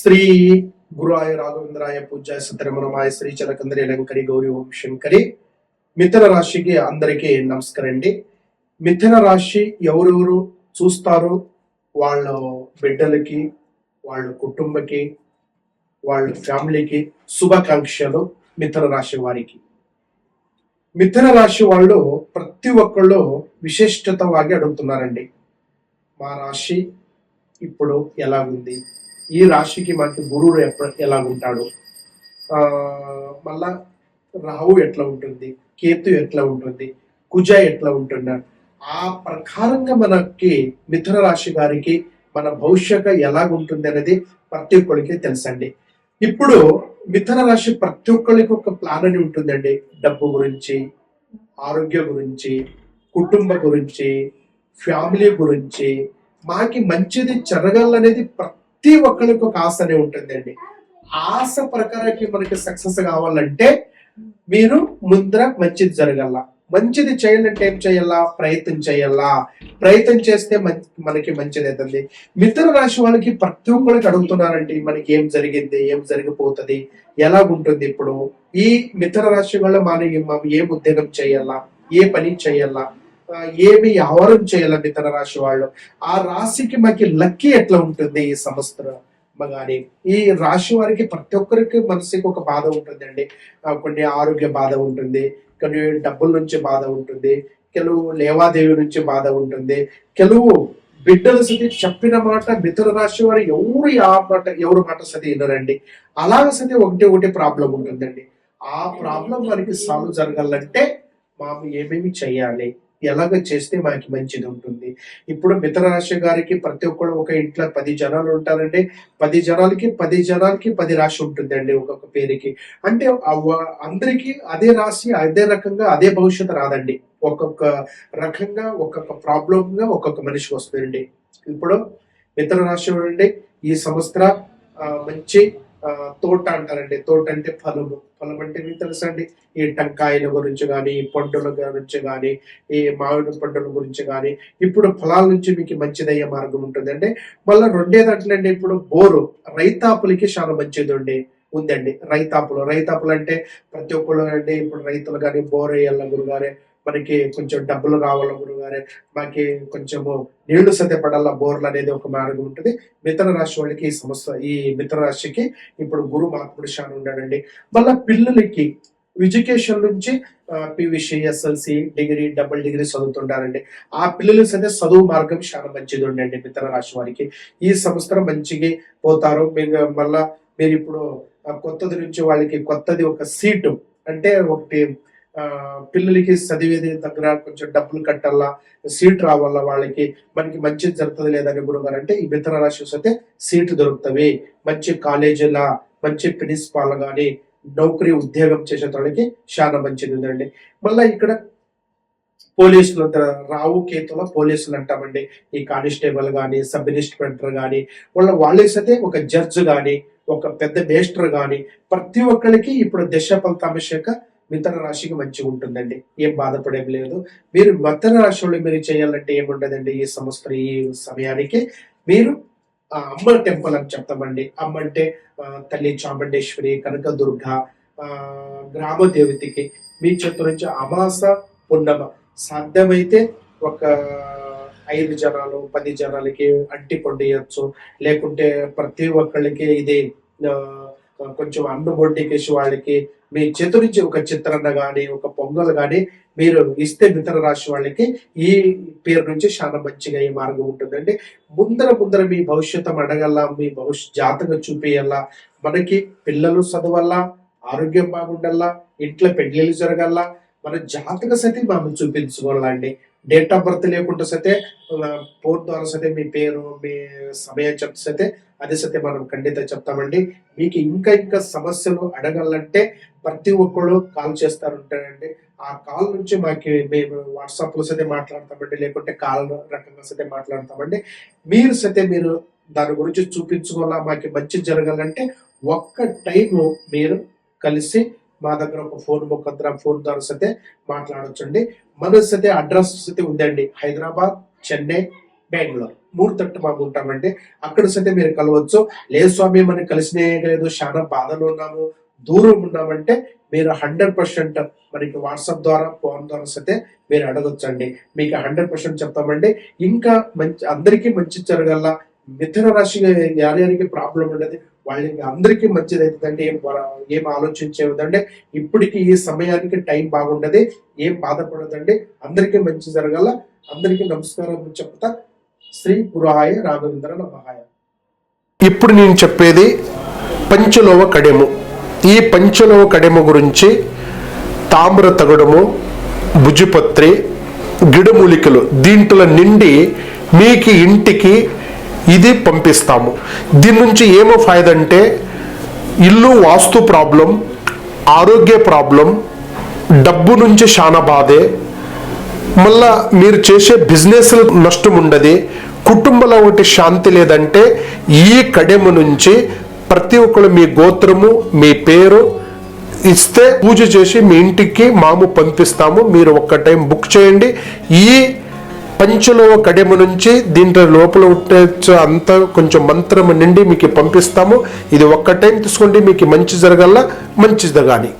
శ్రీ గురువాయ రాఘవేంద్రాయ పూజ్యాయ సత్యరమణమాయ శ్రీ చలకందరి లంకరి గౌరీ ఓం శంకరి. మిథున రాశికి అందరికీ నమస్కారం అండి. మిథున రాశి ఎవరెవరు చూస్తారు, వాళ్ళ బిడ్డలకి, వాళ్ళ కుటుంబకి, వాళ్ళ ఫ్యామిలీకి శుభాకాంక్షలు. మిథున రాశి వారికి, మిథున రాశి వాళ్ళు ప్రతి ఒక్కళ్ళు విశిష్టత వాగి అడుగుతున్నారండి. మా రాశి ఇప్పుడు ఎలా ఉంది, ఈ రాశికి మనకి గురువు ఎలా ఉంటాడు, మళ్ళా రాహు ఎట్లా ఉంటుంది, కేతు ఎట్లా ఉంటుంది, కుజ ఎట్లా ఉంటున్నాడు, ఆ ప్రకారంగా మనకి మిథున రాశి గారికి మన భవిష్యత్తు ఎలాగుంటుంది అనేది ప్రతి ఒక్కరికి తెలుసండి. ఇప్పుడు మిథున రాశి ప్రతి ఒక్కరికి ఒక ప్లాన్ అని ఉంటుందండి. డబ్బు గురించి, ఆరోగ్య గురించి, కుటుంబ గురించి, ఫ్యామిలీ గురించి, మాకి మంచిది జరగాలనేది ప్రతి ఒక్కరికి ఒక ఆశ అనే ఉంటుందండి. ఆశ ప్రకారానికి మనకి సక్సెస్ కావాలంటే మీరు ముందర మంచిది జరగాల. మంచిది చేయాలంటే ఏం చేయాలా? ప్రయత్నం చేయాలా. ప్రయత్నం చేస్తే మనకి మంచిది అవుతుంది. మిథున రాశి వాళ్ళకి ప్రతి ఒక్కరికి అడుగుతున్నారండి, మనకి ఏం జరిగింది, ఏం జరిగిపోతుంది, ఎలాగుంటుంది. ఇప్పుడు ఈ మిథున రాశి వల్ల మనం ఏం ఉద్యోగం చేయాలా, ఏ పని చేయాలా, ఏమి వ్యవహారం చేయాలి మిథున రాశి వాళ్ళు, ఆ రాశికి మనకి లక్కీ ఎట్లా ఉంటుంది ఈ సంవత్సరం కానీ. ఈ రాశి వారికి ప్రతి ఒక్కరికి మనసుకి ఒక బాధ ఉంటుందండి. కొన్ని ఆరోగ్య బాధ ఉంటుంది, కొన్ని డబ్బుల నుంచి బాధ ఉంటుంది, ಕೆಲವು లేవాదేవి నుంచి బాధ ఉంటుంది, ಕೆಲವು బిడ్డల సతి చెప్పిన మాట మిథున రాశి వారు ఎవరు మాట సతి వినరండి. అలాగ సతి ఒకటి ప్రాబ్లం ఉంటుందండి. ఆ ప్రాబ్లం వారికి సాల్వ్ జరగాలంటే మనం ఏమేమి చేయాలి, ఎలాగ చేస్తే మనకి మంచిది ఉంటుంది. ఇప్పుడు మిథున రాశి గారికి ప్రతి ఒక్కరు ఒక ఇంట్లో 10 జనాలు ఉంటారండి. 10 జనాలకి 10 రాశి ఉంటుందండి ఒక్కొక్క పేరుకి. అంటే అందరికి అదే రాశి, అదే రకంగా అదే భవిష్యత్తు రాదండి. ఒక్కొక్క రకంగా ఒక్కొక్క ప్రాబ్లంగా ఒక్కొక్క మనిషికి వస్తుందండి. ఇప్పుడు మిథున రాశి అండి ఈ సంవత్సరం మంచి తోట అంటారండి. తోట అంటే ఫలము. ఫలం అంటే మీకు తెలుసండి, ఈ టంకాయల గురించి కానీ, ఈ పండుల గురించి కానీ, ఈ మామిడి పండుల గురించి కానీ, ఇప్పుడు ఫలాల నుంచి మీకు మంచిదయ్యే మార్గం ఉంటుంది. అంటే మళ్ళీ రెండేది అట్లండి, ఇప్పుడు బోరు రైతాపులకి చాలా మంచిది ఉందండి. రైతాపులు అంటే ప్రతి ఒక్కళ్ళు అండి. ఇప్పుడు రైతులు కానీ బోర్ వేయాల గురుగారే, మనకి కొంచెం డబ్బులు రావాల గురుగారే, మనకి కొంచెము నీళ్లు సత్యపడాల బోర్లు అనేది ఒక మార్గం ఉంటుంది. మిథున రాశి వాళ్ళకి ఈ మిథున రాశికి ఇప్పుడు గురు మహాత్ముడు శాన ఉన్నాడండి. మళ్ళా పిల్లలకి ఎడ్యుకేషన్ నుంచి PUC, SLC, degree, double degree చదువుతుంటారండి. ఆ పిల్లలు సరే చదువు మార్గం చాలా మంచిది ఉండండి. మిథున రాశి వారికి ఈ సంవత్సరం మంచిగా పోతారు. మళ్ళా మీరు ఇప్పుడు కొత్తది నుంచి వాళ్ళకి కొత్తది ఒక సీటు అంటే ఒకటి పిల్లలకి చదివేది దగ్గర కొంచెం డబ్బులు కట్టాలా, సీట్ రావాలా, వాళ్ళకి మనకి మంచిది జరుగుతుంది లేదని గురుగారు అంటే ఈ మిథున రాశి వస్తే సీట్లు దొరుకుతాయి. మంచి కాలేజీలా, మంచి ప్రిన్సిపాల్ గాని, నౌకరీ ఉద్యోగం చేసే వాళ్ళకి చాలా మంచిది ఉందండి. మళ్ళా ఇక్కడ పోలీసులు రావు కేతుల పోలీసులు అంటామండి. ఈ కానిస్టేబుల్ గాని, సబ్ ఇన్స్పెక్టర్ గాని, వాళ్ళకి సతే ఒక జడ్జ్ గాని, ఒక పెద్ద మేస్టర్ గాని, ప్రతి ఒక్కరికి ఇప్పుడు దశ ఫలితాభిషేక మిథున రాశికి మంచిగా ఉంటుందండి. ఏం బాధపడేం లేదు. మీరు మిథున రాశిలో మీరు చేయాలంటే ఏముండదండి. ఈ సంవత్సరం ఈ సమయానికి మీరు అమ్మ టెంపుల్ అని చెప్తామండి. అమ్మ అంటే తల్లి చాముండేశ్వరి, కనకదుర్గ, గ్రామ దేవతకి మీ చేతి నుంచి అమాస పున్నమ సాధ్యమైతే ఒక 5 జనాలు 10 జనాలకి అంటి పొండియచ్చు. లేకుంటే ప్రతి ఒక్కళ్ళకి ఇది కొంచెం అన్ను బొడ్డికేసి వాళ్ళకి మీ చేతి నుంచి ఒక చిత్రాన్న గాని, ఒక పొంగల్ గాని మీరు ఇస్తే మిథున రాశి వాళ్ళకి ఈ పేరు నుంచి చాలా మంచిగా ఈ మార్గం ఉంటుందండి. ముందర మీ భవిష్యత్తు అడగల్లా, మీ జాతకం చూపియల్లా, మనకి పిల్లలు చదవల్లా, ఆరోగ్యం బాగుండల్లా, ఇంట్లో పెళ్లిళ్ళు జరగల్లా, మన జాతక సతి మనం చూపించుకోవాలండి. డేట్ ఆఫ్ బర్త్ లేకుండా సతే ఫోన్ ద్వారా సతే మీ పేరు, మీ సమయం చెప్తే సతే అది సతే మనం ఖండిత చెప్తామండి. మీకు ఇంకా సమస్యలు అడగాలంటే ప్రతి ఒక్కళ్ళు కాల్ చేస్తారంటారండి. ఆ కాల్ నుంచి మేము వాట్సాప్ లో సతే మాట్లాడతామండి, లేకుంటే కాల్ రకంగా సతే మాట్లాడతామండి. మీరు దాని గురించి చూపించుకోవాలా, మాకు మంచి జరగాలంటే ఒక్క టైము మీరు కలిసి మా దగ్గర ఒక ఫోన్ ద్వారా సతే మాట్లాడొచ్చండి. మన సతే అడ్రస్ సతే ఉందండి. హైదరాబాద్, చెన్నై, బెంగళూరు 3 మాకు ఉంటామండి. అక్కడ సైతే మీరు కలవచ్చు. లేదు స్వామి మనం కలిసినే లేదు, చాలా బాధలో ఉన్నాము, దూరం ఉన్నామంటే మీరు 100% మనకి వాట్సాప్ ద్వారా ఫోన్ ద్వారా సైతే మీరు అడగొచ్చండి. మీకు 100% చెప్తామండి. ఇంకా మంచి అందరికీ మంచి జరగల, మిథున రాశి యార్యానికి ప్రాబ్లం ఉండదు, వాళ్ళకి అందరికీ మంచిది అవుతుందండి. ఏం ఆలోచించేదండి. ఇప్పటికి ఈ సమయానికి టైం బాగుండదు, ఏం బాధపడదండి. అందరికీ మంచి జరగాల. అందరికీ నమస్కారం చెప్తా. శ్రీ పురాయ రాఘవేంద్ర నమః. ఇప్పుడు నేను చెప్పేది పంచలోవ కడెము. ఈ పంచలోవ కడెము గురించి తామ్ర తగడము, భుజపత్రి, గిడమూలికలు దీంట్లో నిండి మీకు ఇంటికి ఇది పంపిస్తాము. దీని నుంచి ఏమో ఫాయిదా అంటే ఇల్లు వాస్తు ప్రాబ్లం, ఆరోగ్య ప్రాబ్లం, డబ్బు నుంచి చాలా బాధే, మళ్ళా మీరు చేసే బిజినెస్ నష్టం ఉండదు, కుటుంబంలో ఒకటి శాంతి లేదంటే ఈ కడెము నుంచి ప్రతి ఒక్కరు మీ గోత్రము మీ పేరు ఇస్తే పూజ చేసి మీ ఇంటికి మాము పంపిస్తాము. మీరు ఒక్క టైం బుక్ చేయండి. ఈ పంచలో కడెము నుంచి దీంట్లో లోపల ఉంటే అంతా కొంచెం మంత్రము నిండి మీకు పంపిస్తాము. ఇది ఒక్క టైం తీసుకోండి, మీకు మంచి జరగాల, మంచి జరగాలి.